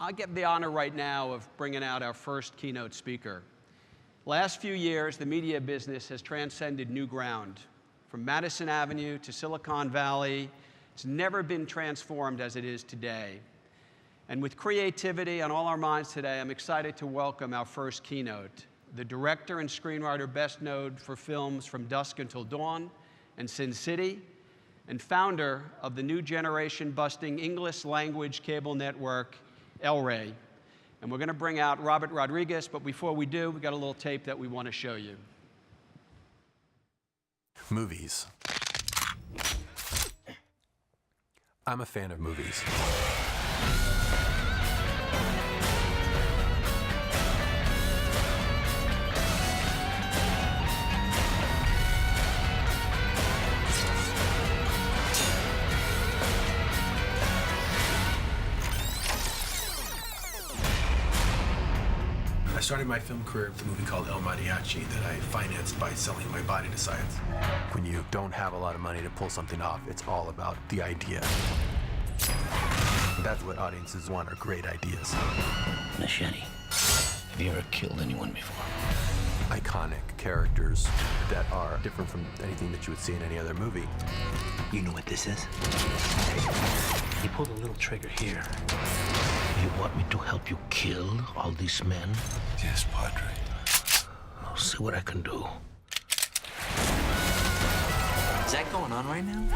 I get the honor right now of bringing out our first keynote speaker. Last few years, the media business has transcended new ground. From Madison Avenue to Silicon Valley, it's never been transformed as it is today. And with creativity on all our minds today, I'm excited to welcome our first keynote, the director and screenwriter best known for films from Dusk Until Dawn and Sin City, and founder of the new generation busting English language cable network, Rey. And we're going to bring out Robert Rodriguez, but before we do, we've got a little tape that we want to show you. Movies. I'm a fan of movies. I started my film career with a movie called El Mariachi that I financed by selling my body to science. When you don't have a lot of money to pull something off, it's all about the idea. That's what audiences want, are great ideas. Machete. Have you ever killed anyone before? Iconic characters that are different from anything that you would see in any other movie. You know what this is? You pull the little trigger here. You want me to help you kill all these men? Yes, Padre. I'll see what I can do. Is that going on right now?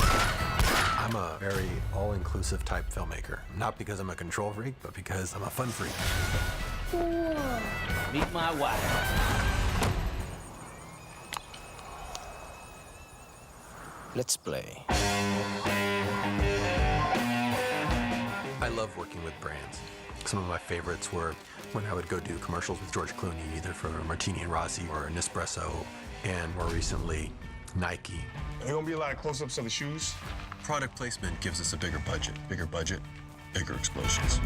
I'm a very all-inclusive type filmmaker. Not because I'm a control freak, but because I'm a fun freak. Meet my wife. Let's play. I love working with brands. Some of my favorites were when I would go do commercials with George Clooney, either for Martini and Rossi or Nespresso, and more recently, Nike. There gonna be a lot of close-ups of the shoes. Product placement gives us a bigger budget, bigger explosions.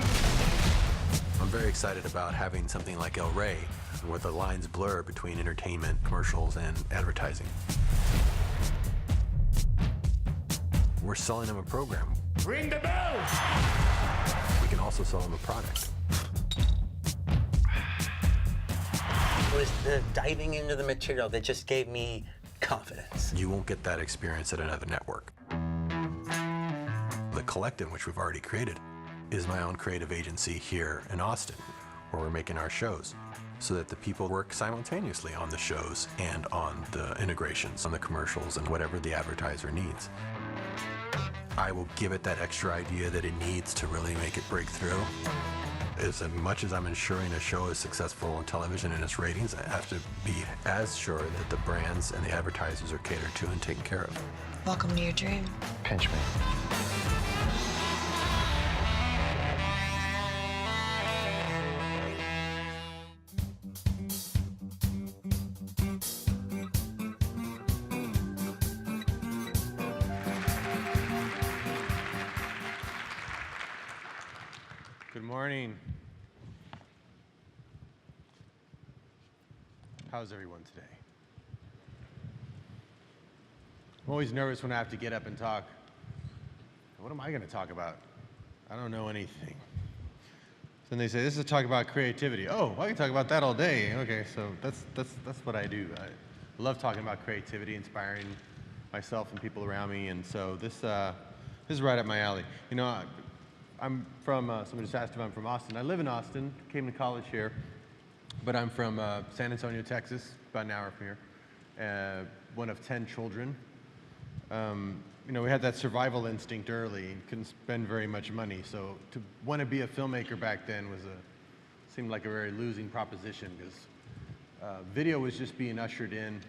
I'm very excited about having something like Rey, where the lines blur between entertainment, commercials, and advertising. We're selling them a program. Ring the bell! We can also sell them a product. It was the diving into the material that just gave me confidence. You won't get that experience at another network. The Collective, which we've already created, is my own creative agency here in Austin, where we're making our shows, so that the people work simultaneously on the shows and on the integrations, on the commercials, and whatever the advertiser needs. I will give it that extra idea that it needs to really make it break through. As much as I'm ensuring a show is successful on television and its ratings, I have to be as sure that the brands and the advertisers are catered to and taken care of. Welcome to your dream. Pinch me. Good morning. How's everyone today? I'm always nervous when I have to get up and talk. What am I going to talk about? I don't know anything. Then they say, this is a talk about creativity. Oh, I can talk about that all day. Okay, so that's what I do. I love talking about creativity, inspiring myself and people around me, and so this is right up my alley. You know, I'm from, somebody just asked if I'm from Austin. I live in Austin, came to college here, but I'm from San Antonio, Texas, about an hour from here. One of 10 children. You know, we had that survival instinct early and couldn't spend very much money. So to want to be a filmmaker back then seemed like a very losing proposition, because video was just being ushered in,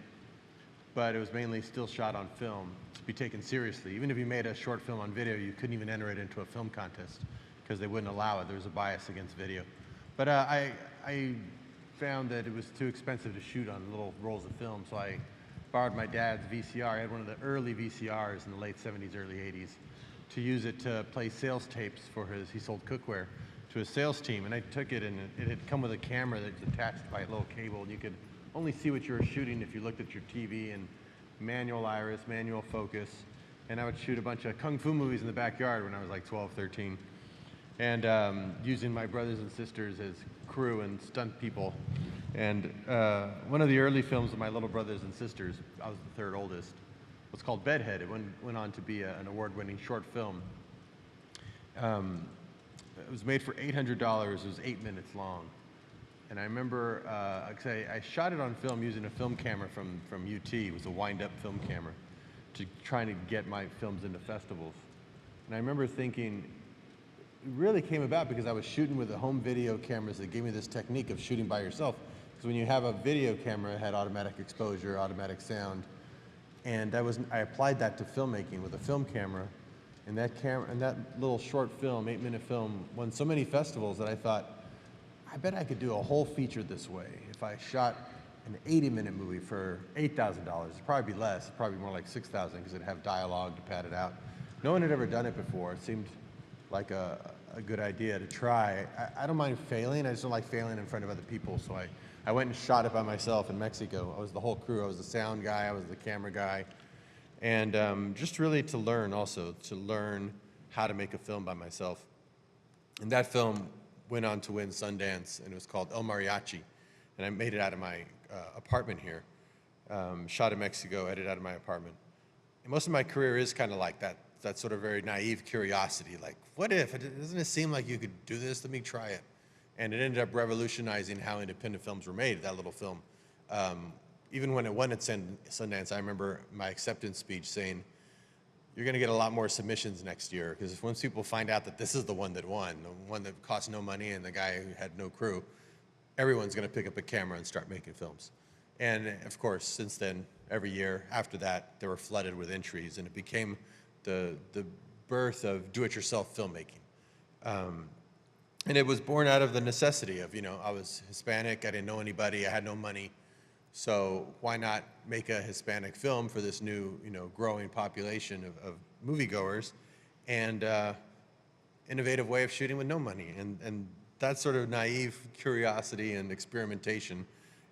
but it was mainly still shot on film to be taken seriously. Even if you made a short film on video, you couldn't even enter it into a film contest because they wouldn't allow it. There was a bias against video. But I found that it was too expensive to shoot on little rolls of film, so I borrowed my dad's VCR. I had one of the early VCRs in the late 70s, early 80s, to use it to play sales tapes for he sold cookware to his sales team. And I took it, and it had come with a camera that's attached by a little cable, and you could only see what you were shooting if you looked at your TV, and manual iris, manual focus. And I would shoot a bunch of kung fu movies in the backyard when I was like 12, 13. and using my brothers and sisters as crew and stunt people. And one of the early films of my little brothers and sisters, I was the third oldest, was called Bedhead. It went on to be an award-winning short film. It was made for $800. It was 8 minutes long. And I remember, I shot it on film using a film camera from UT. It was a wind-up film camera, trying to get my films into festivals. And I remember thinking, it really came about because I was shooting with the home video cameras that gave me this technique of shooting by yourself. Because when you have a video camera, it had automatic exposure, automatic sound. And I applied that to filmmaking with a film camera. And that little short film, 8-minute film, won so many festivals that I thought, I bet I could do a whole feature this way. If I shot an 80-minute movie for $8,000, it'd probably be less. It'd probably be more like $6,000 because it'd have dialogue to pad it out. No one had ever done it before. It seemed like a good idea to try. I don't mind failing. I just don't like failing in front of other people. So I went and shot it by myself in Mexico. I was the whole crew. I was the sound guy. I was the camera guy. And just really to learn how to make a film by myself. And that film went on to win Sundance, and it was called El Mariachi. And I made it out of my apartment here. Shot in Mexico, edited out of my apartment. And most of my career is kind of like that sort of very naive curiosity, like, what if? Doesn't it seem like you could do this? Let me try it. And it ended up revolutionizing how independent films were made, that little film. Even when it won at Sundance, I remember my acceptance speech saying, you're going to get a lot more submissions next year, because once people find out that this is the one that won, the one that cost no money and the guy who had no crew, everyone's going to pick up a camera and start making films. And of course, since then, every year after that, they were flooded with entries, and it became the birth of do-it-yourself filmmaking. And it was born out of the necessity of, I was Hispanic, I didn't know anybody, I had no money. So why not make a Hispanic film for this new, growing population of moviegoers, and innovative way of shooting with no money. And that sort of naive curiosity and experimentation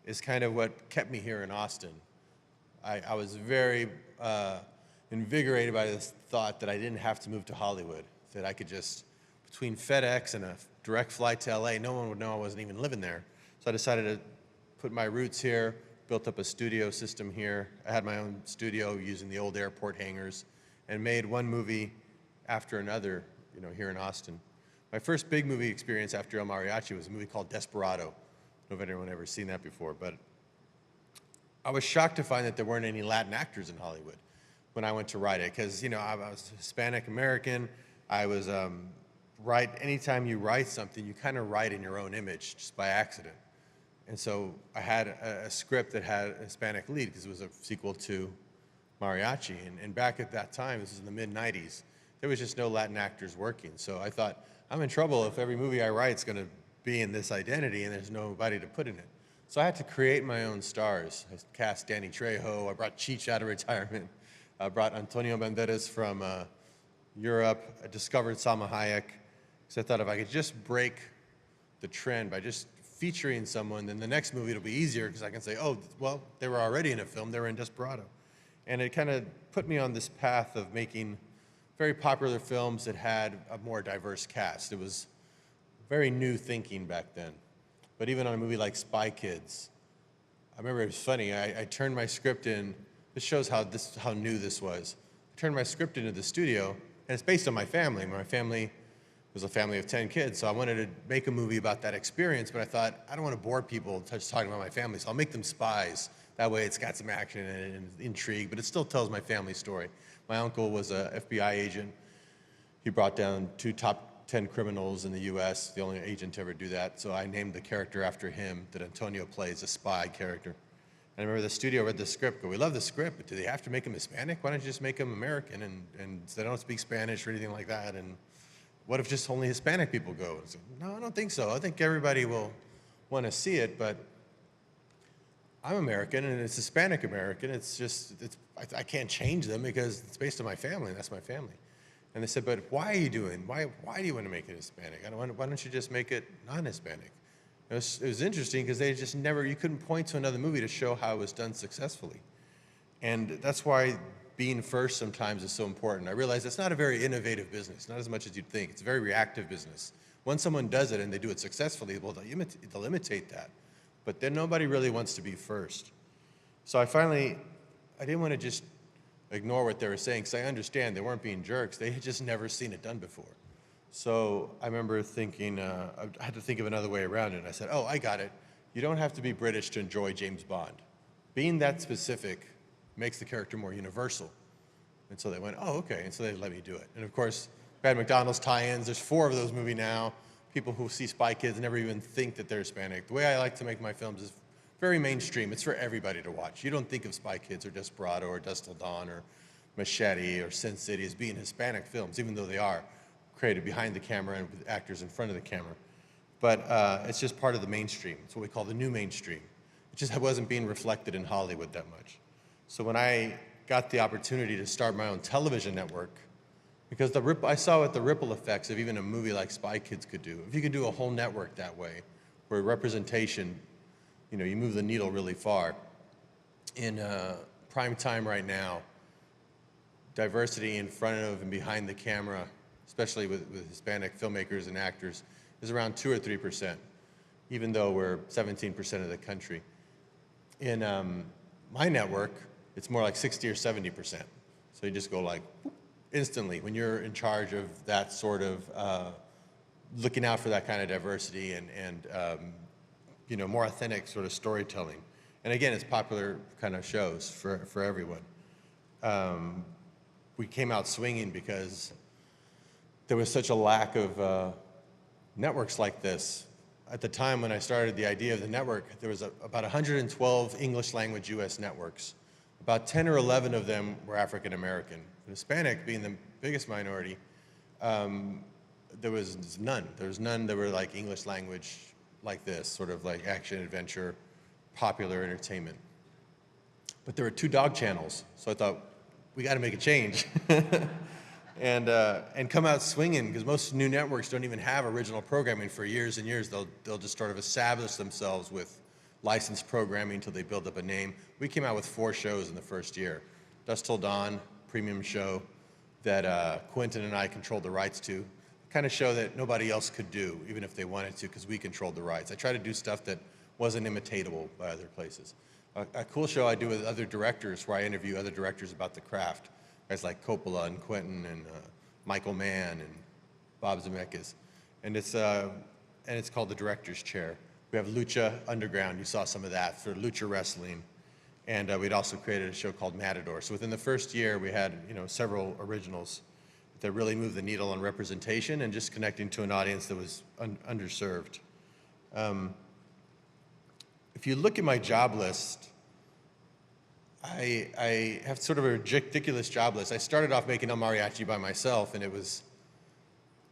is kind of what kept me here in Austin. I was very invigorated by this thought that I didn't have to move to Hollywood, that I could just, between FedEx and a direct flight to LA, no one would know I wasn't even living there. So I decided to put my roots here, built up a studio system here. I had my own studio using the old airport hangars, and made one movie after another, here in Austin. My first big movie experience after El Mariachi was a movie called Desperado. I don't know if anyone ever seen that before, but I was shocked to find that there weren't any Latin actors in Hollywood when I went to write it, because I was Hispanic American. I was anytime you write something, you kind of write in your own image just by accident. And so I had a script that had a Hispanic lead because it was a sequel to Mariachi. And back at that time, this is in the mid-90s, there was just no Latin actors working. So I thought, I'm in trouble if every movie I write is going to be in this identity and there's nobody to put in it. So I had to create my own stars. I cast Danny Trejo. I brought Cheech out of retirement. I brought Antonio Banderas from Europe. I discovered Salma Hayek. So I thought if I could just break the trend by just featuring someone, then the next movie it'll be easier because I can say, oh, well, they were already in a film, they were in Desperado. And it kind of put me on this path of making very popular films that had a more diverse cast. It was very new thinking back then. But even on a movie like Spy Kids, I remember it was funny, I turned my script in, this shows how new this was. I turned my script into the studio, and it's based on my family. My family was a family of 10 kids, so I wanted to make a movie about that experience, but I thought, I don't want to bore people just talking about my family, so I'll make them spies. That way it's got some action and intrigue, but it still tells my family story. My uncle was a FBI agent. He brought down 2 top 10 criminals in the US, the only agent to ever do that, so I named the character after him, that Antonio plays, a spy character. And I remember the studio read the script, go, we love the script, but do they have to make him Hispanic? Why don't you just make him American, and they don't speak Spanish or anything like that, and what if just only Hispanic people go? So, no, I don't think so. I think everybody will want to see it, but I'm American and it's Hispanic American. I can't change them because it's based on my family, and that's my family. And they said, but why do you want to make it Hispanic? Why don't you just make it non-Hispanic? It was interesting because they just you couldn't point to another movie to show how it was done successfully. And that's why being first sometimes is so important. I realize it's not a very innovative business, not as much as you'd think. It's a very reactive business. Once someone does it and they do it successfully, well, they'll imitate that. But then nobody really wants to be first. So I didn't want to just ignore what they were saying, because I understand they weren't being jerks. They had just never seen it done before. So I remember thinking, I had to think of another way around it. And I said, oh, I got it. You don't have to be British to enjoy James Bond. Being that specific makes the character more universal. And so they went, oh, okay. And so they let me do it. And of course, Brad McDonald's tie-ins, there's 4 of those movies now. People who see Spy Kids never even think that they're Hispanic. The way I like to make my films is very mainstream. It's for everybody to watch. You don't think of Spy Kids or Desperado or Dusk Till Dawn or Machete or Sin City as being Hispanic films, even though they are created behind the camera and with actors in front of the camera. But it's just part of the mainstream. It's what we call the new mainstream. It just wasn't being reflected in Hollywood that much. So when I got the opportunity to start my own television network, because I saw what the ripple effects of even a movie like Spy Kids could do. If you could do a whole network that way, where representation, you move the needle really far. In prime time right now, diversity in front of and behind the camera, especially with Hispanic filmmakers and actors, is around 2 or 3%, even though we're 17% of the country. In my network, it's more like 60 or 70%. So you just go like, whoop, instantly when you're in charge of that sort of looking out for that kind of diversity and more authentic sort of storytelling. And again, it's popular kind of shows for everyone. We came out swinging because there was such a lack of networks like this. At the time when I started the idea of the network, there was about 112 English language US networks. About 10 or 11 of them were African American. Hispanic being the biggest minority, there was none. There was none that were like English language like this, sort of like action, adventure, popular entertainment. But there were 2 dog channels, so I thought, we got to make a change. and come out swinging, because most new networks don't even have original programming for years and years. They'll just sort of establish themselves with licensed programming until they build up a name. We came out with 4 shows in the first year. Dusk Till Dawn, premium show that Quentin and I controlled the rights to. Kind of show that nobody else could do, even if they wanted to, because we controlled the rights. I try to do stuff that wasn't imitatable by other places. A cool show I do with other directors, where I interview other directors about the craft. Guys like Coppola and Quentin and Michael Mann and Bob Zemeckis. And it's called The Director's Chair. We have Lucha Underground. You saw some of that for Lucha Wrestling. And we'd also created a show called Matador. So within the first year, we had several originals that really moved the needle on representation and just connecting to an audience that was underserved. If you look at my job list, I have sort of a ridiculous job list. I started off making El Mariachi by myself, and it was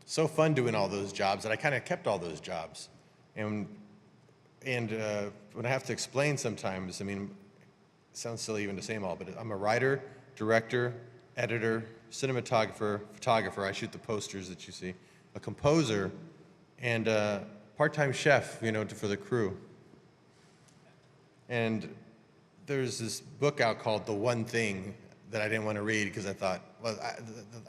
so fun doing all those jobs that I kind of kept all those jobs. And when I have to explain sometimes, it sounds silly even to say them all, but I'm a writer, director, editor, cinematographer, photographer. I shoot the posters that you see, a composer, and a part-time chef, for the crew. And there's this book out called The One Thing that I didn't want to read because I thought, well,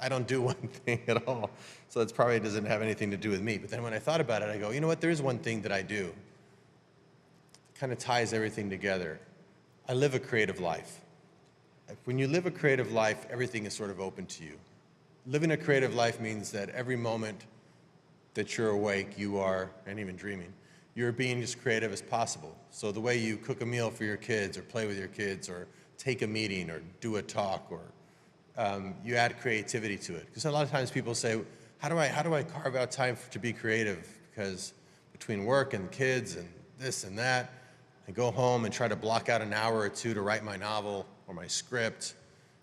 I don't do one thing at all. So it probably doesn't have anything to do with me. But then when I thought about it, I go, you know what? There is one thing that I do. It kind of ties everything together. I live a creative life. When you live a creative life, everything is sort of open to you. Living a creative life means that every moment that you're awake, you are, and even dreaming, you're being as creative as possible. So the way you cook a meal for your kids or play with your kids or take a meeting or do a talk or you add creativity to it. Because a lot of times people say, how do I carve out time to be creative? Because between work and kids and this and that, I go home and try to block out an hour or 2 to write my novel or my script,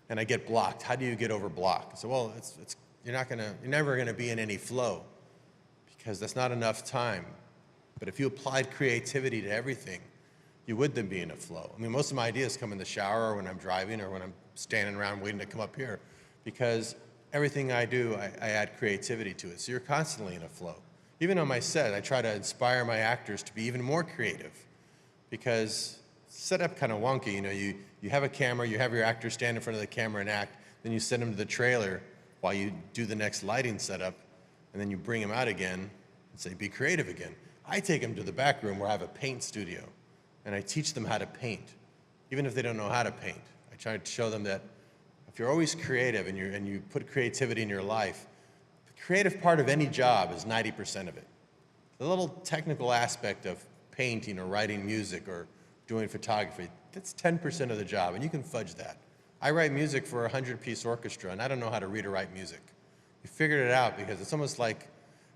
and I get blocked. How do you get over block? So, well, you're never gonna be in any flow because that's not enough time. But if you applied creativity to everything, you would then be in a flow. Most of my ideas come in the shower or when I'm driving or when I'm standing around waiting to come up here, because everything I do, I add creativity to it. So you're constantly in a flow. Even on my set, I try to inspire my actors to be even more creative, because set up kind of wonky. You know, you have a camera, you have your actors stand in front of the camera and act, then you send them to the trailer while you do the next lighting setup, and then you bring them out again and say, be creative again. I take them to the back room where I have a paint studio, and I teach them how to paint, even if they don't know how to paint. I try to show them that if you're always creative and you put creativity in your life, the creative part of any job is 90% of it. The little technical aspect of painting or writing music or doing photography, that's 10% of the job, and you can fudge that. I write music for a 100-piece orchestra, and I don't know how to read or write music. We figured it out because it's almost like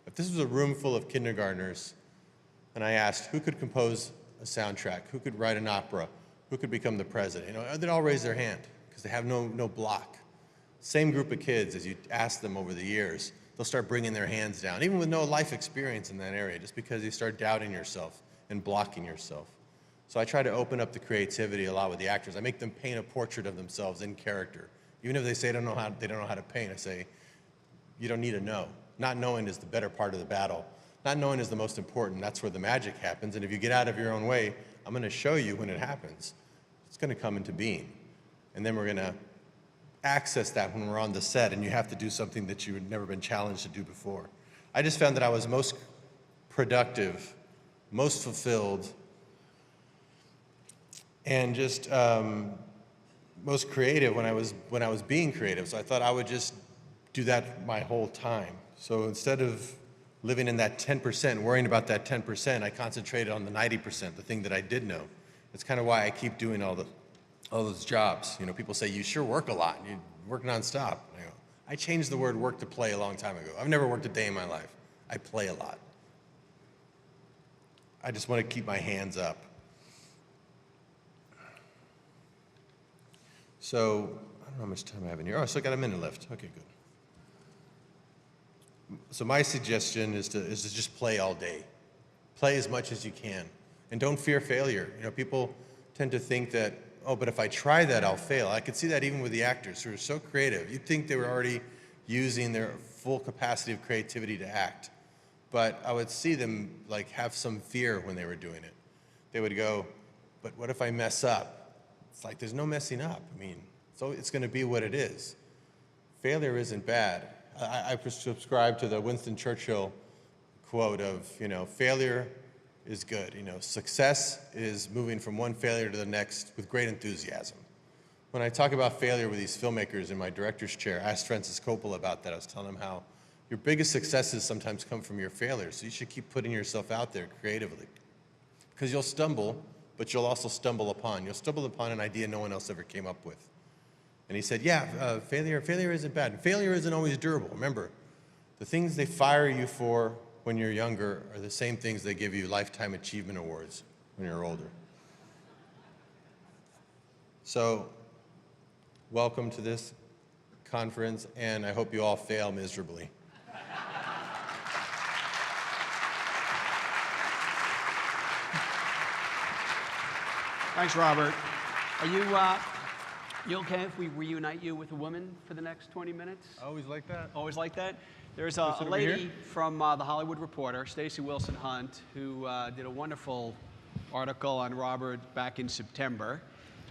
if this was a room full of kindergartners, and I asked who could compose a soundtrack, who could write an opera, who could become the president, you know, they'd all raise their hand because they have no block. Same group of kids, as you ask them over the years, they'll start bringing their hands down, even with no life experience in that area, just because you start doubting yourself and blocking yourself. So I try to open up the creativity a lot with the actors. I make them paint a portrait of themselves in character. Even if they say they don't know how to paint, I say, you don't need to know. Not knowing is the better part of the battle. Not knowing is the most important. That's where the magic happens. And if you get out of your own way, I'm going to show you when it happens. It's going to come into being. And then we're going to access that when we're on the set, and you have to do something that you had never been challenged to do before. I just found that I was most productive, most fulfilled, and just most creative when I was being creative. So I thought I would just do that my whole time. So instead of living in that 10%, worrying about that 10%, I concentrated on the 90%, the thing that I did know. It's kind of why I keep doing all those jobs. You know, people say, you sure work a lot, you work nonstop. I changed the word work to play a long time ago. I've never worked a day in my life. I play a lot. I just want to keep my hands up. So, I don't know how much time I have in here. Oh, I still got a minute left. Okay, good. So my suggestion is to just play all day. Play as much as you can. And don't fear failure. You know, people tend to think that, oh, but if I try that, I'll fail. I could see that even with the actors who are so creative. You'd think they were already using their full capacity of creativity to act. But I would see them like have some fear when they were doing it. They would go, but what if I mess up? It's like, there's no messing up. I mean, so it's going to be what it is. Failure isn't bad. I subscribe to the Winston Churchill quote of, you know, failure is good. You know, success is moving from one failure to the next with great enthusiasm. When I talk about failure with these filmmakers in my director's chair, I asked Francis Coppola about that. I was telling him how your biggest successes sometimes come from your failures. So you should keep putting yourself out there creatively. Because you'll stumble, but you'll also stumble upon. You'll stumble upon an idea no one else ever came up with. And he said, yeah, failure isn't bad. Failure isn't always durable. Remember, the things they fire you for when you're younger are the same things they give you lifetime achievement awards when you're older. So, welcome to this conference, and I hope you all fail miserably. Thanks, Robert. Are you okay if we reunite you with a woman for the next 20 minutes? Always like that? Always like that? There's a lady from The Hollywood Reporter, Stacey Wilson Hunt, who did a wonderful article on Robert back in September.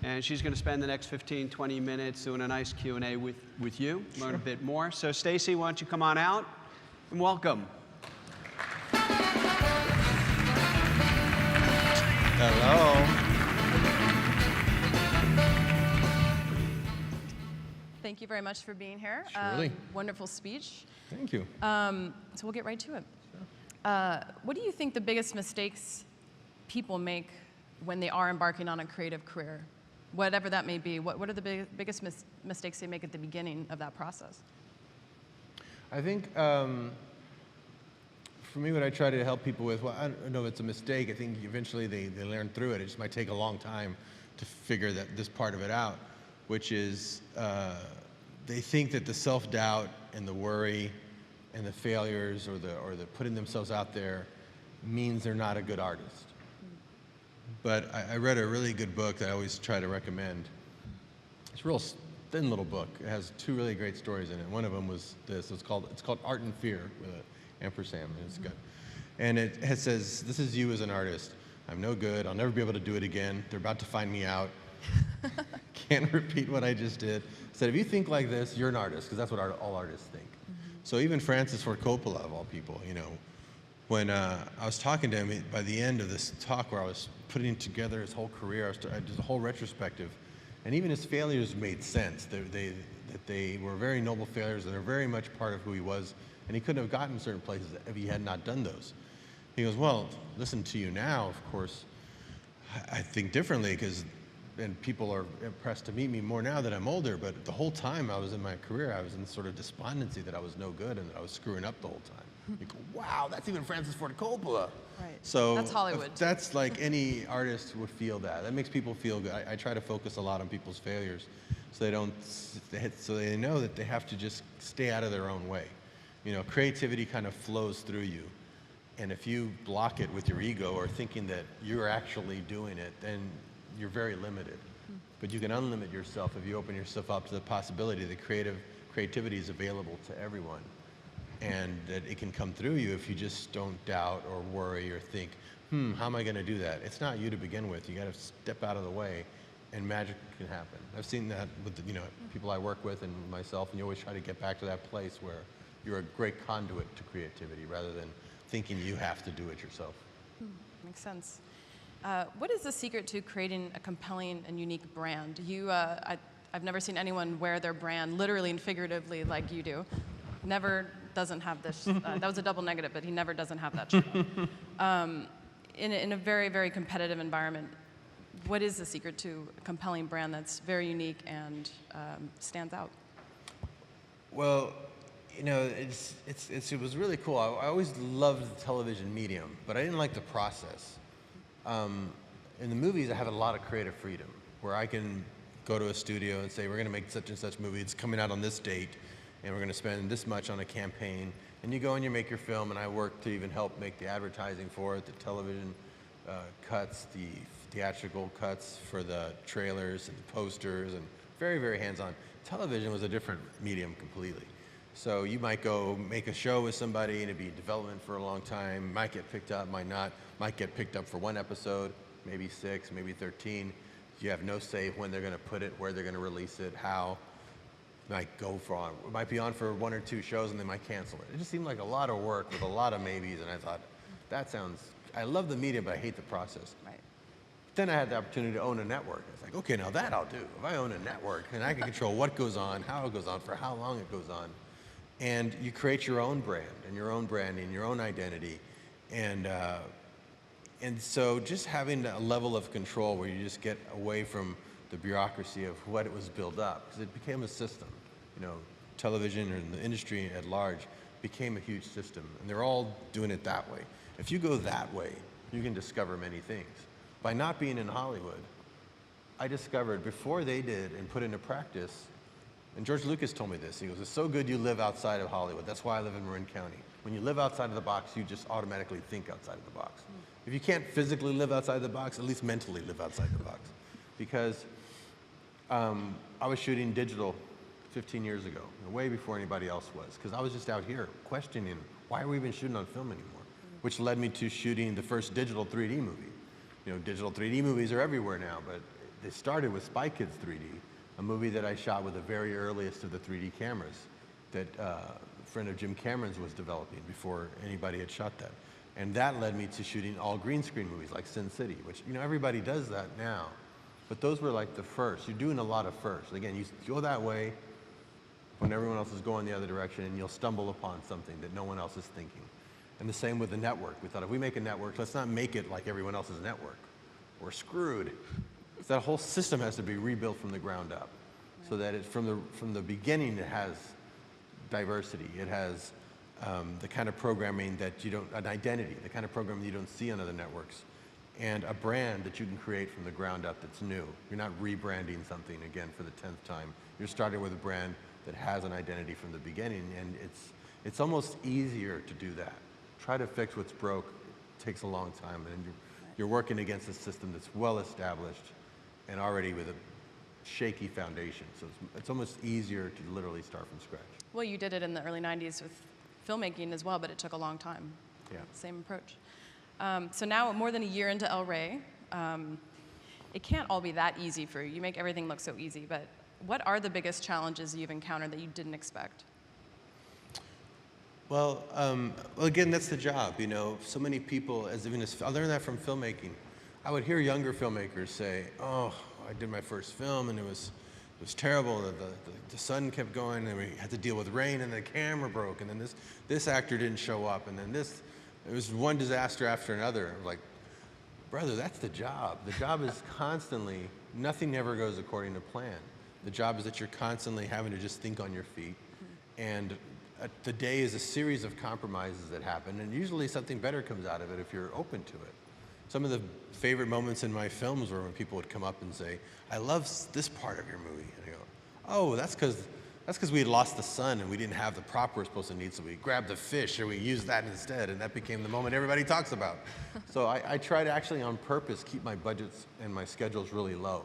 And she's going to spend the next 15, 20 minutes doing a nice Q&A with you, learn a bit more. So Stacey, why don't you come on out and welcome. Hello. Thank you very much for being here. Surely. Wonderful speech. Thank you. So we'll get right to it. What do you think the biggest mistakes people make when they are embarking on a creative career? Whatever that may be, what are the biggest mistakes they make at the beginning of that process? I think, for me, what I try to help people with, well, I don't know if it's a mistake. I think eventually they learn through it. It just might take a long time to figure this part of it out, which is they think that the self-doubt and the worry and the failures or the putting themselves out there means they're not a good artist. But I read a really good book that I always try to recommend. It's a real thin little book. It has two really great stories in it. One of them was this. It's called Art and Fear with an ampersand. And it's good. And it says, this is you as an artist. I'm no good. I'll never be able to do it again. They're about to find me out. Can't repeat what I just did. I said, if you think like this, you're an artist, because that's what all artists think. So even Francis Ford Coppola, of all people, you know, when I was talking to him by the end of this talk where I was putting together his whole career, I did a whole retrospective, and even his failures made sense. That they were very noble failures, and they're very much part of who he was, and he couldn't have gotten certain places if he had not done those. He goes, well, listen to you now, of course, I think differently, and people are impressed to meet me more now that I'm older, but the whole time I was in my career, I was in sort of despondency that I was no good and that I was screwing up the whole time. You go, wow, that's even Francis Ford Coppola. Right. So That's Hollywood. That's like any artist would feel that. That makes people feel good. I try to focus a lot on people's failures so they know that they have to just stay out of their own way. You know, creativity kind of flows through you. And if you block it with your ego or thinking that you're actually doing it, then you're very limited. But you can unlimit yourself if you open yourself up to the possibility that creativity is available to everyone, and that it can come through you if you just don't doubt or worry or think, how am I going to do that? It's not you to begin with. You got to step out of the way, and magic can happen. I've seen that with the, people I work with and myself, and you always try to get back to that place where you're a great conduit to creativity rather than thinking you have to do it yourself. Makes sense. What is the secret to creating a compelling and unique brand? I've never seen anyone wear their brand literally and figuratively like you do. Never doesn't have this. That was a double negative, but he never doesn't have that. In a very, very competitive environment, what is the secret to a compelling brand that's very unique and stands out? Well, it was really cool. I always loved the television medium, but I didn't like the process. In the movies, I have a lot of creative freedom, where I can go to a studio and say, we're going to make such and such movie. It's coming out on this date, and we're going to spend this much on a campaign. And you go and you make your film, and I work to even help make the advertising for it, the television cuts, the theatrical cuts for the trailers and the posters, and very, very hands-on. Television was a different medium completely. So you might go make a show with somebody and it'd be in development for a long time, might get picked up, might not, might get picked up for one episode, maybe 6, maybe 13. You have no say when they're gonna put it, where they're gonna release it, how. It might be on for 1 or 2 shows and they might cancel it. It just seemed like a lot of work with a lot of maybes, and I thought, I love the medium, but I hate the process. Right. Then I had the opportunity to own a network. I was like, okay, now that I'll do. If I own a network, and I can control what goes on, how it goes on, for how long it goes on. And you create your own brand and your own branding, your own identity. And so just having a level of control where you just get away from the bureaucracy of what it was built up, because it became a system. Television and the industry at large became a huge system, and they're all doing it that way. If you go that way, you can discover many things. By not being in Hollywood, I discovered before they did and put into practice. And George Lucas told me this. He goes, it's so good you live outside of Hollywood. That's why I live in Marin County. When you live outside of the box, you just automatically think outside of the box. If you can't physically live outside the box, at least mentally live outside the box. Because I was shooting digital 15 years ago, way before anybody else was, because I was just out here questioning, why are we even shooting on film anymore? Which led me to shooting the first digital 3D movie. Digital 3D movies are everywhere now, but they started with Spy Kids 3D, a movie that I shot with the very earliest of the 3D cameras that a friend of Jim Cameron's was developing before anybody had shot that. And that led me to shooting all green screen movies like Sin City, which, everybody does that now. But those were like the first. You're doing a lot of firsts. Again, you go that way when everyone else is going the other direction, and you'll stumble upon something that no one else is thinking. And the same with the network. We thought, if we make a network, let's not make it like everyone else's network. We're screwed. That whole system has to be rebuilt from the ground up, so that from the beginning it has diversity. It has the kind of programming that an identity, the kind of programming you don't see on other networks, and a brand that you can create from the ground up that's new. You're not rebranding something again for the 10th time. You're starting with a brand that has an identity from the beginning, and it's almost easier to do that. Try to fix what's broke takes a long time, and you're working against a system that's well established and already with a shaky foundation. So it's almost easier to literally start from scratch. Well, you did it in the early 90s with filmmaking as well, but it took a long time. Yeah. Same approach. So now, more than a year into El Rey, it can't all be that easy for you. You make everything look so easy, but what are the biggest challenges you've encountered that you didn't expect? Well, again, that's the job. You know, so many people, I learned that from filmmaking. I would hear younger filmmakers say, "Oh, I did my first film and it was terrible. The sun kept going, and we had to deal with rain, and the camera broke, and then this actor didn't show up, and then it was one disaster after another." I'm like, brother, that's the job. The job is constantly, nothing ever goes according to plan. The job is that you're constantly having to just think on your feet, and the day is a series of compromises that happen, and usually something better comes out of it if you're open to it. Some of the favorite moments in my films were when people would come up and say, "I love this part of your movie." And I go, "Oh, that's because we had lost the sun and we didn't have the prop we're supposed to need, so we grabbed the fish or we used that instead," and that became the moment everybody talks about. So I try to actually on purpose keep my budgets and my schedules really low,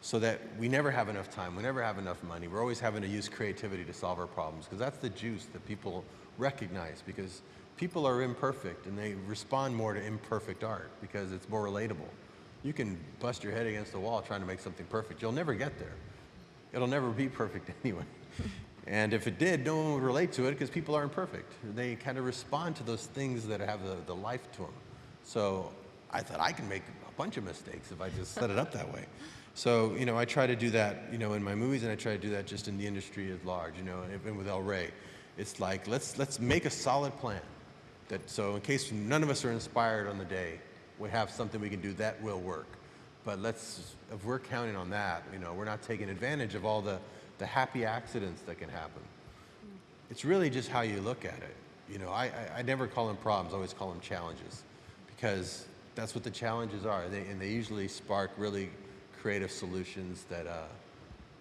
so that we never have enough time, we never have enough money. We're always having to use creativity to solve our problems, because that's the juice that people recognize, because people are imperfect and they respond more to imperfect art because it's more relatable. You can bust your head against the wall trying to make something perfect. You'll never get there. It'll never be perfect anyway. And if it did, no one would relate to it because people aren't perfect. They kind of respond to those things that have the life to them. So I thought I can make a bunch of mistakes if I just set it up that way. So, you know, I try to do that, you know, in my movies, and I try to do that just in the industry at large, you know, and with El Rey. It's like, let's make a solid plan. So in case none of us are inspired on the day, we have something we can do that will work. But if we're counting on that, you know, we're not taking advantage of all the happy accidents that can happen. It's really just how you look at it. You know, I never call them problems, I always call them challenges, because that's what the challenges are. And they usually spark really creative solutions that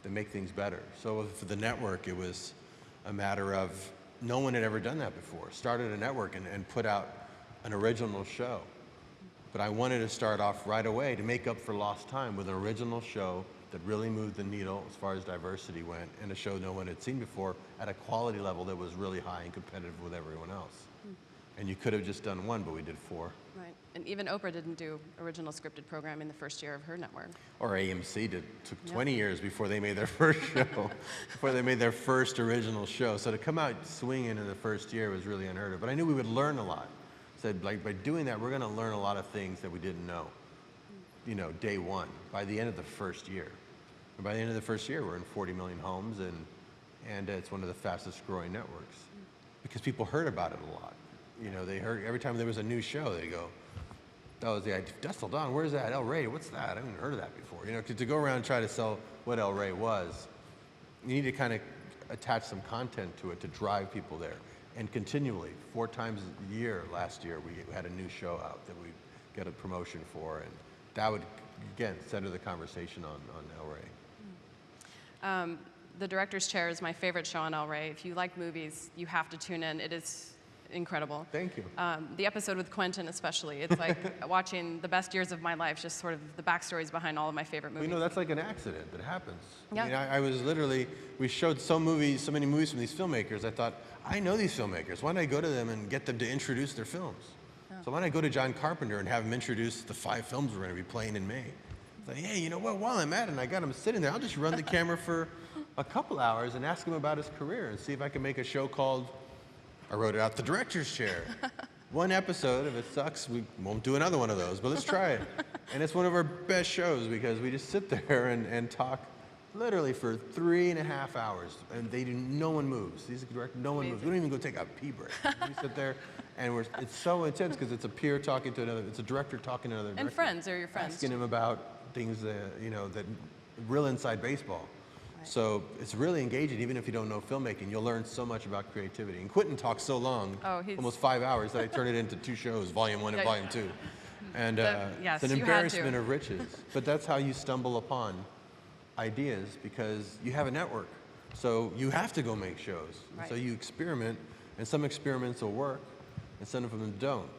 make things better. So for the network, it was a matter of no one had ever done that before. Started a network and put out an original show. But I wanted to start off right away to make up for lost time with an original show that really moved the needle as far as diversity went, and a show no one had seen before at a quality level that was really high and competitive with everyone else. And you could have just done one, but we did four. Right. And even Oprah didn't do original scripted programming the first year of her network. Or AMC took 20 years before they made their first show, before they made their first original show. So to come out swinging in the first year was really unheard of. But I knew we would learn a lot. Said, like, by doing that, we're going to learn a lot of things that we didn't know, you know, day one, by the end of the first year. And by the end of the first year, we're in 40 million homes, and it's one of the fastest growing networks because people heard about it a lot. You know, they heard every time there was a new show, they go, "That was the idea. Dusk Till Dawn, where's that? El Rey, what's that? I haven't heard of that before." You know, to go around and try to sell what El Rey was, you need to kind of attach some content to it to drive people there. And continually, 4 times a year last year, we had a new show out that we got a promotion for, and that would, again, center the conversation on El Rey. The Director's Chair is my favorite show on El Rey. If you like movies, you have to tune in. It is incredible. Thank you. The episode with Quentin especially, it's like watching the best years of my life, just sort of the backstories behind all of my favorite movies. You know, that's like an accident that happens. Yeah. I mean, I was literally, we showed so many movies from these filmmakers, I thought, I know these filmmakers. Why don't I go to them and get them to introduce their films? So why don't I go to John Carpenter and have him introduce the 5 films we're going to be playing in May? It's like, hey, you know what, while I'm at it and I got him sitting there, I'll just run the camera for a couple hours and ask him about his career and see if I can make a show called, I wrote it out, The Director's Chair. 1 episode, if it sucks, we won't do another one of those, but let's try it. And it's one of our best shows because we just sit there and talk literally for 3.5 hours, and no one moves. These directors, no one moves. We don't even go take a pee break. We sit there, and it's so intense because it's a peer talking to another, it's a director talking to another director. And friends, they're your friends. Asking him about things that, you know, that real inside baseball. Right. So it's really engaging, even if you don't know filmmaking. You'll learn so much about creativity. And Quentin talks so long, almost 5 hours, that I turned it into 2 shows, Volume 1 and Volume 2. And yes, it's an embarrassment of riches. But that's how you stumble upon ideas, because you have a network. So you have to go make shows. Right. So you experiment, and some experiments will work, and some of them don't.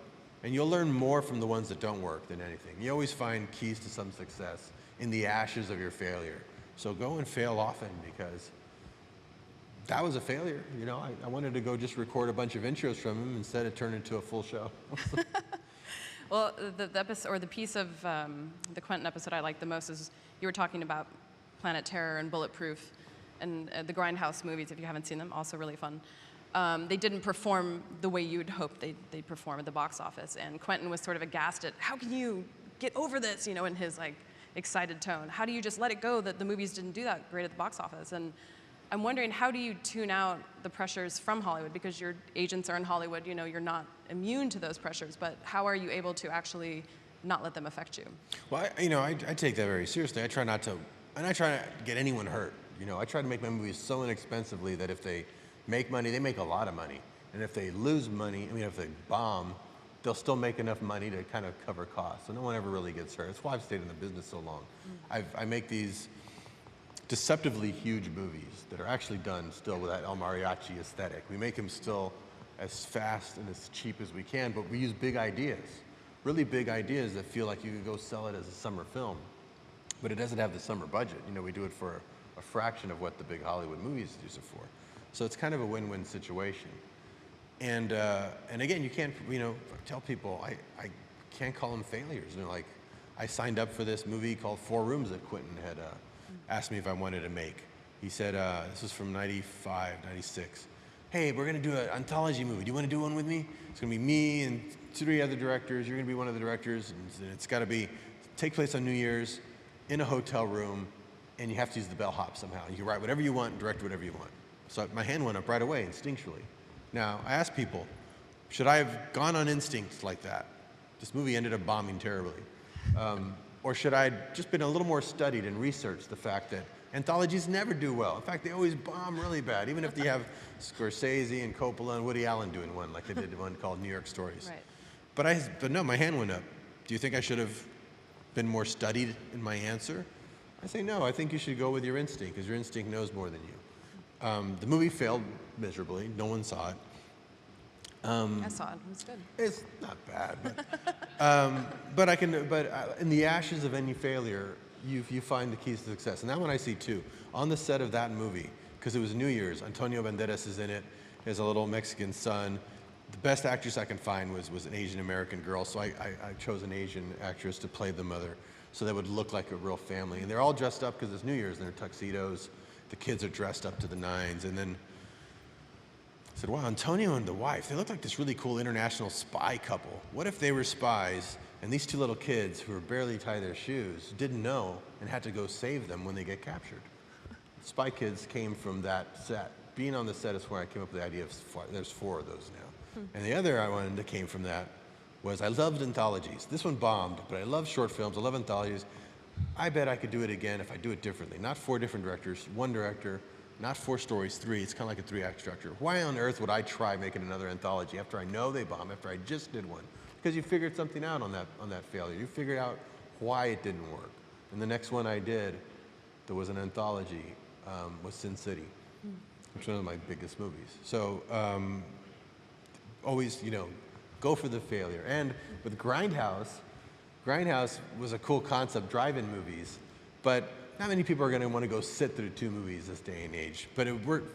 And you'll learn more from the ones that don't work than anything. You always find keys to some success in the ashes of your failure. So go and fail often, because that was a failure. You know, I wanted to go just record a bunch of intros from him. Instead, it turned into a full show. Well, the episode or the piece of the Quentin episode I liked the most is you were talking about Planet Terror and Bulletproof and the Grindhouse movies. If you haven't seen them, also really fun. They didn't perform the way you'd hoped they'd perform at the box office, and Quentin was sort of aghast at how can you get over this, you know, in his like excited tone. How do you just let it go that the movies didn't do that great at the box office? And I'm wondering, how do you tune out the pressures from Hollywood? Because your agents are in Hollywood, you know, you're not immune to those pressures, but how are you able to actually not let them affect you? Well, I take that very seriously. I try not to get anyone hurt. You know, I try to make my movies so inexpensively that if they make money, they make a lot of money. And if they lose money, if they bomb, they'll still make enough money to kind of cover costs. So no one ever really gets hurt. That's why I've stayed in the business so long. I make these deceptively huge movies that are actually done still with that El Mariachi aesthetic. We make them still as fast and as cheap as we can, but we use big ideas, really big ideas that feel like you could go sell it as a summer film, but it doesn't have the summer budget. You know, we do it for a fraction of what the big Hollywood movies use it for. So it's kind of a win-win situation. And again, you can't, tell people, I can't call them failures. You know, like, I signed up for this movie called 4 Rooms that Quentin had asked me if I wanted to make. He said, this was from 95, 96. Hey, we're gonna do an anthology movie. Do you wanna do one with me? It's gonna be me and 3 other directors. You're gonna be one of the directors. And it's gotta take place on New Year's in a hotel room, and you have to use the bellhop somehow. You can write whatever you want and direct whatever you want. So my hand went up right away, instinctually. Now, I asked people, should I have gone on instinct like that? This movie ended up bombing terribly. Or should I have just been a little more studied and researched the fact that anthologies never do well. In fact, they always bomb really bad, even if you have Scorsese and Coppola and Woody Allen doing one, like they did one called New York Stories. Right. But no, my hand went up. Do you think I should have been more studied in my answer? I say no, I think you should go with your instinct, because your instinct knows more than you. The movie failed miserably. No one saw it. I saw it. It was good. It's not bad, but in the ashes of any failure, you find the keys to success. And that one I see too. On the set of that movie, because it was New Year's, Antonio Banderas is in it. He has a little Mexican son. The best actress I can find was an Asian American girl, so I chose an Asian actress to play the mother, so they would look like a real family. And they're all dressed up because it's New Year's, and they're tuxedos. The kids are dressed up to the nines, and then I said, wow, Antonio and the wife, they look like this really cool international spy couple. What if they were spies, and these 2 little kids who were barely tie their shoes didn't know and had to go save them when they get captured? Spy Kids came from that set. Being on the set is where I came up with the idea of, there's 4 of those now. And the other I wanted that came from that was I loved anthologies. This one bombed, but I love short films, I love anthologies. I bet I could do it again if I do it differently. Not 4 different directors, 1 director, not 4 stories, 3. It's kind of like a 3-act structure. Why on earth would I try making another anthology after I know they bomb, after I just did one? Because you figured something out on that failure. You figured out why it didn't work. And the next one I did, there was an anthology, was Sin City, which was one of my biggest movies. So always, go for the failure. And with Grindhouse was a cool concept, drive-in movies, but not many people are going to want to go sit through 2 movies this day and age. But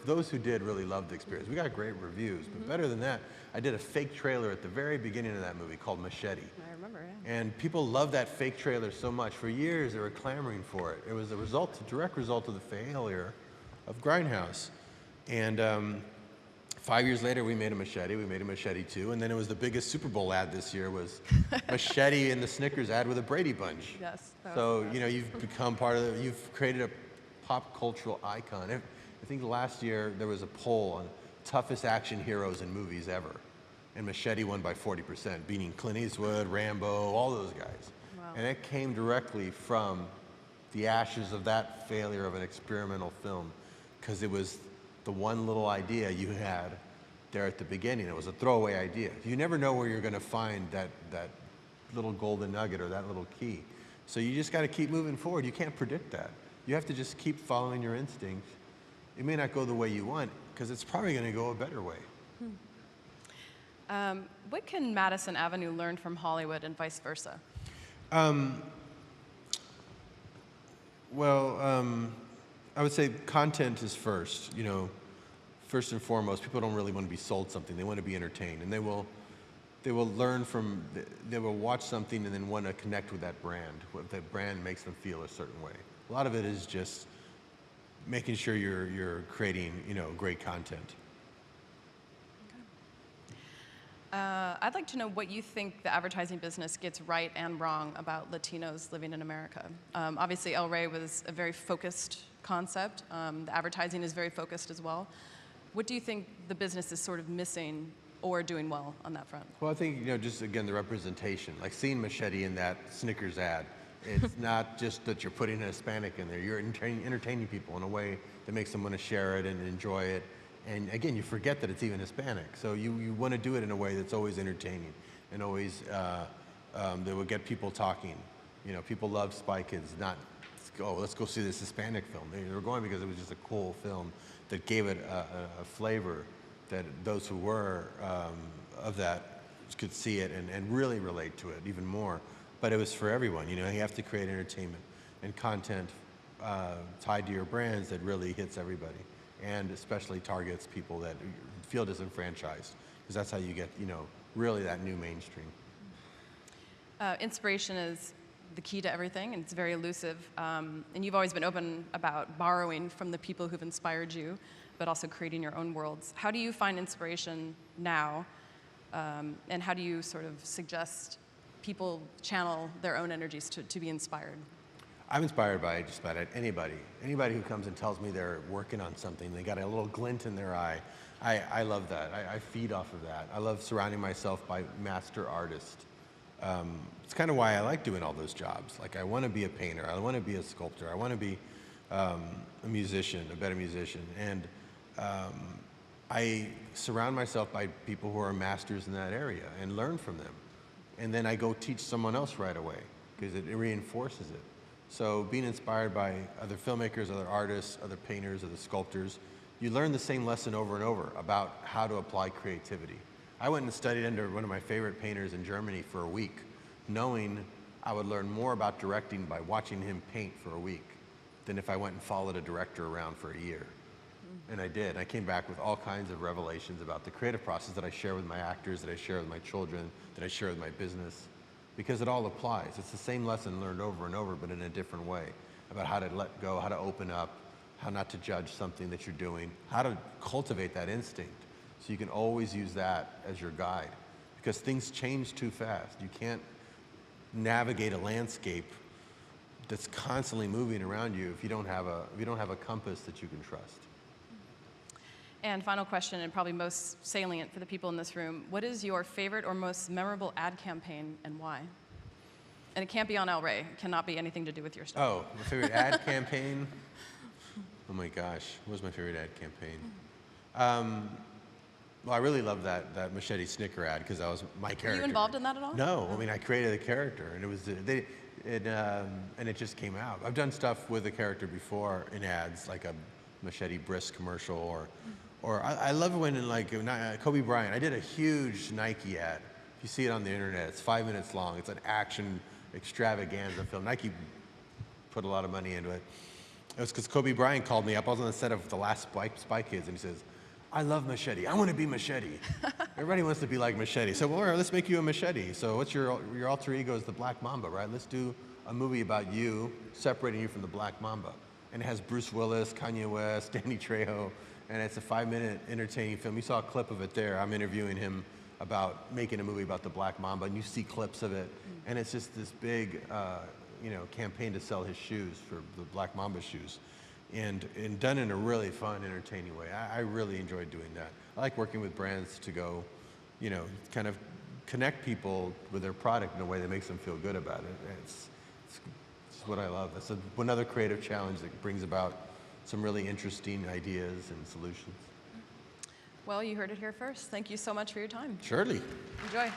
those who did really loved the experience. We got great reviews, but better than that, I did a fake trailer at the very beginning of that movie called Machete. I remember, yeah. And people loved that fake trailer so much. For years, they were clamoring for it. It was a direct result of the failure of Grindhouse. And 5 years later, we made a Machete. We made a Machete 2, and then it was the biggest Super Bowl ad this year was Machete in the Snickers ad with a Brady Bunch. Yes. So you've become you've created a pop cultural icon. I think last year there was a poll on toughest action heroes in movies ever, and Machete won by 40%, beating Clint Eastwood, Rambo, all those guys. Wow. And it came directly from the ashes of that failure of an experimental film, because it was the one little idea you had there at the beginning. It was a throwaway idea. You never know where you're going to find that little golden nugget or that little key. So you just got to keep moving forward. You can't predict that. You have to just keep following your instinct. It may not go the way you want, because it's probably going to go a better way. What can Madison Avenue learn from Hollywood and vice versa? I would say content is first. First and foremost, people don't really want to be sold something. They want to be entertained, and they will they will learn from, they will watch something and then want to connect with that brand. What that brand makes them feel a certain way. A lot of it is just making sure you're creating, great content. I'd like to know what you think the advertising business gets right and wrong about Latinos living in America. Obviously, El Rey was a very focused concept. The advertising is very focused as well. What do you think the business is sort of missing or doing well on that front? Well, I think, just again, the representation, like seeing Machete in that Snickers ad. It's not just that you're putting a Hispanic in there, you're entertaining people in a way that makes them want to share it and enjoy it. And again, you forget that it's even Hispanic. So you want to do it in a way that's always entertaining and always, that will get people talking. People love Spy Kids, not, oh, let's go see this Hispanic film. They were going because it was just a cool film that gave it a flavor that those who were of that could see it and really relate to it even more. But it was for everyone. You have to create entertainment and content tied to your brands that really hits everybody, and especially targets people that feel disenfranchised, because that's how you get, really that new mainstream. Inspiration is the key to everything, and it's very elusive. And you've always been open about borrowing from the people who've inspired you, but also creating your own worlds. How do you find inspiration now, and how do you sort of suggest people channel their own energies to be inspired? I'm inspired by just about anybody. Anybody who comes and tells me they're working on something, they got a little glint in their eye. I love that. I feed off of that. I love surrounding myself by master artists. It's kind of why I like doing all those jobs. Like, I want to be a painter. I want to be a sculptor. I want to be a musician, a better musician. And I surround myself by people who are masters in that area and learn from them. And then I go teach someone else right away, because it reinforces it. So being inspired by other filmmakers, other artists, other painters, other sculptors, you learn the same lesson over and over about how to apply creativity. I went and studied under one of my favorite painters in Germany for a week, knowing I would learn more about directing by watching him paint for a week than if I went and followed a director around for a year. And I did. I came back with all kinds of revelations about the creative process that I share with my actors, that I share with my children, that I share with my business, because it all applies. It's the same lesson learned over and over, but in a different way, about how to let go, how to open up, how not to judge something that you're doing, how to cultivate that instinct so you can always use that as your guide, because things change too fast. You can't navigate a landscape that's constantly moving around you if you don't have a compass that you can trust. And final question, and probably most salient for the people in this room, what is your favorite or most memorable ad campaign and why? And it can't be on El Rey. It cannot be anything to do with your stuff. Oh, my favorite ad campaign? Oh my gosh, what was my favorite ad campaign? Well, I really love that Machete Snicker ad, because that was my character. Were you involved in that at all? No, I mean, I created a character, and it was and it just came out. I've done stuff with a character before in ads, like a Machete Brisk commercial, or I love it when, in like Kobe Bryant, I did a huge Nike ad. If you see it on the internet, it's 5 minutes long. It's an action extravaganza film. Nike put a lot of money into it. It was because Kobe Bryant called me up. I was on the set of the last Spy Kids, and he says, "I love Machete. I want to be Machete." Everybody wants to be like Machete. So, well, all right, let's make you a Machete. So what's your alter ego is the Black Mamba, right? Let's do a movie about you, separating you from the Black Mamba. And it has Bruce Willis, Kanye West, Danny Trejo, and it's a 5-minute entertaining film. You saw a clip of it there. I'm interviewing him about making a movie about the Black Mamba, and you see clips of it. And it's just this big, campaign to sell his shoes, for the Black Mamba shoes. And done in a really fun, entertaining way. I really enjoyed doing that. I like working with brands to go, kind of connect people with their product in a way that makes them feel good about it. It's what I love. It's another creative challenge that brings about some really interesting ideas and solutions. Well, you heard it here first. Thank you so much for your time. Surely. Enjoy.